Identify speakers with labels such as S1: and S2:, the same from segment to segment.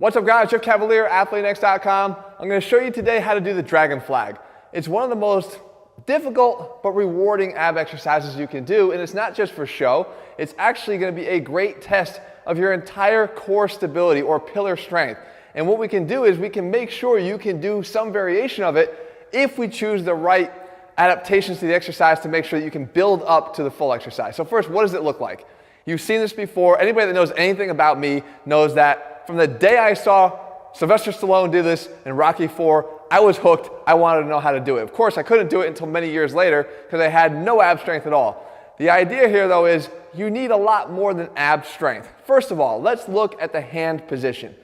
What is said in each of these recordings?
S1: What's up guys, 𝐄𝐗𝐏𝐄𝐓, Athlean-X.com. I'm going to show you today how to do the dragon flag. It's one of the most difficult but rewarding ab exercises you can do, and it's not just for show. It's actually going to be a great test of your entire core stability or pillar strength. And what we can do is we can make sure you can do some variation of it if we choose the right adaptations to the exercise to make sure that you can build up to the full exercise. So first, what does it look like? You've seen this before. Anybody that knows anything about me knows that from the day I saw Sylvester Stallone do this in Rocky IV, I was hooked. I wanted to know how to do it. Of course, I couldn't do it until many years later because I had no ab strength at all. The idea here, though, is you need a lot more than ab strength. First of all, let's look at the hand position.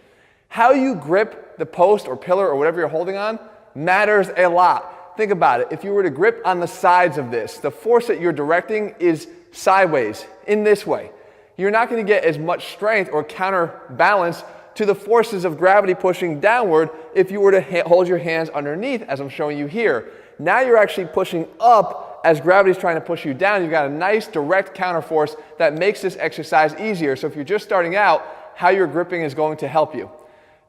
S1: How you grip the post or pillar or whatever you're holding on matters a lot. Think about it. If you were to grip on the sides of this, the force that you're directing is sideways, in this way. You're not going to get as much strength or counterbalance to the forces of gravity pushing downward if you were to hold your hands underneath, as I'm showing you here. Now you're actually pushing up as gravity is trying to push you down. You've got a nice direct counterforce that makes this exercise easier. So if you're just starting out, how you're gripping is going to help you.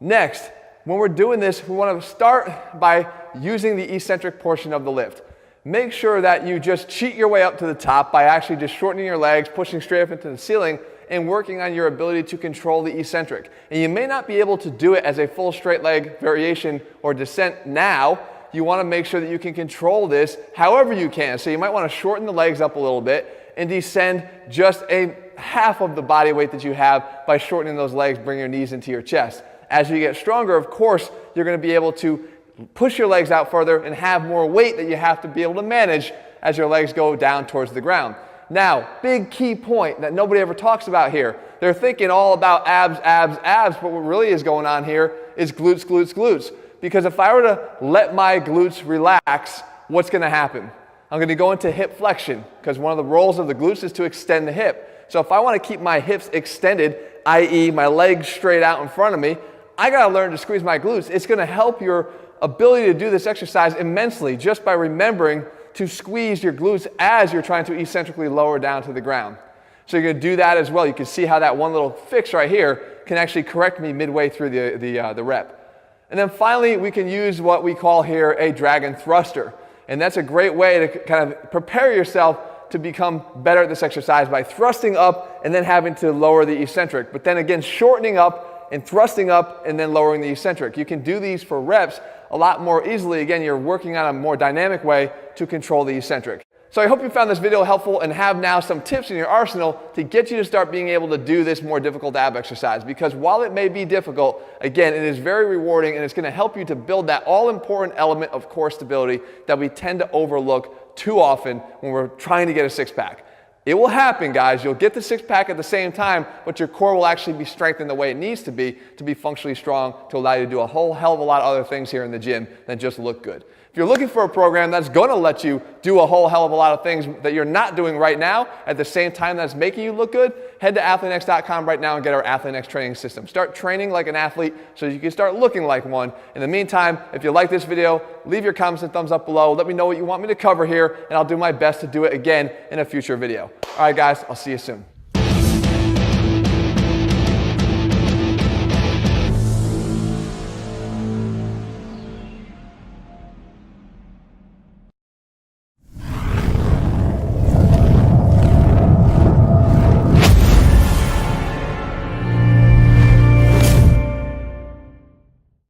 S1: Next, when we're doing this, we want to start by using the eccentric portion of the lift. Make sure that you just cheat your way up to the top by actually just shortening your legs, pushing straight up into the ceiling, and working on your ability to control the eccentric. And you may not be able to do it as a full straight leg variation or descent now. You want to make sure that you can control this however you can. So you might want to shorten the legs up a little bit and descend just a half of the body weight that you have by shortening those legs, bring your knees into your chest. As you get stronger, of course, you're going to be able to push your legs out further and have more weight that you have to be able to manage as your legs go down towards the ground. Now, big key point that nobody ever talks about here. They're thinking all about abs, abs, abs, but what really is going on here is glutes, glutes, glutes. Because if I were to let my glutes relax, what's going to happen? I'm going to go into hip flexion because one of the roles of the glutes is to extend the hip. So if I want to keep my hips extended, i.e. my legs straight out in front of me, I got to learn to squeeze my glutes. It's going to help your ability to do this exercise immensely just by remembering to squeeze your glutes as you're trying to eccentrically lower down to the ground. So you're going to do that as well. You can see how that one little fix right here can actually correct me midway through the rep. And then finally, we can use what we call here a dragon thruster. And that's a great way to kind of prepare yourself to become better at this exercise by thrusting up and then having to lower the eccentric. But then again, shortening up and thrusting up and then lowering the eccentric. You can do these for reps a lot more easily. Again, you're working on a more dynamic way to control the eccentric. So I hope you found this video helpful and have now some tips in your arsenal to get you to start being able to do this more difficult ab exercise. Because while it may be difficult, again, it is very rewarding and it's going to help you to build that all-important element of core stability that we tend to overlook too often when we're trying to get a six-pack. It will happen, guys. You'll get the six-pack at the same time, but your core will actually be strengthened the way it needs to be functionally strong to allow you to do a whole hell of a lot of other things here in the gym than just look good. If you're looking for a program that's going to let you do a whole hell of a lot of things that you're not doing right now at the same time that's making you look good, head to Athlean-X.com right now and get our Athlean-X training system. Start training like an athlete so you can start looking like one. In the meantime, if you like this video, leave your comments and thumbs up below. Let me know what you want me to cover here, and I'll do my best to do it again in a future video. All right, guys, I'll see you soon.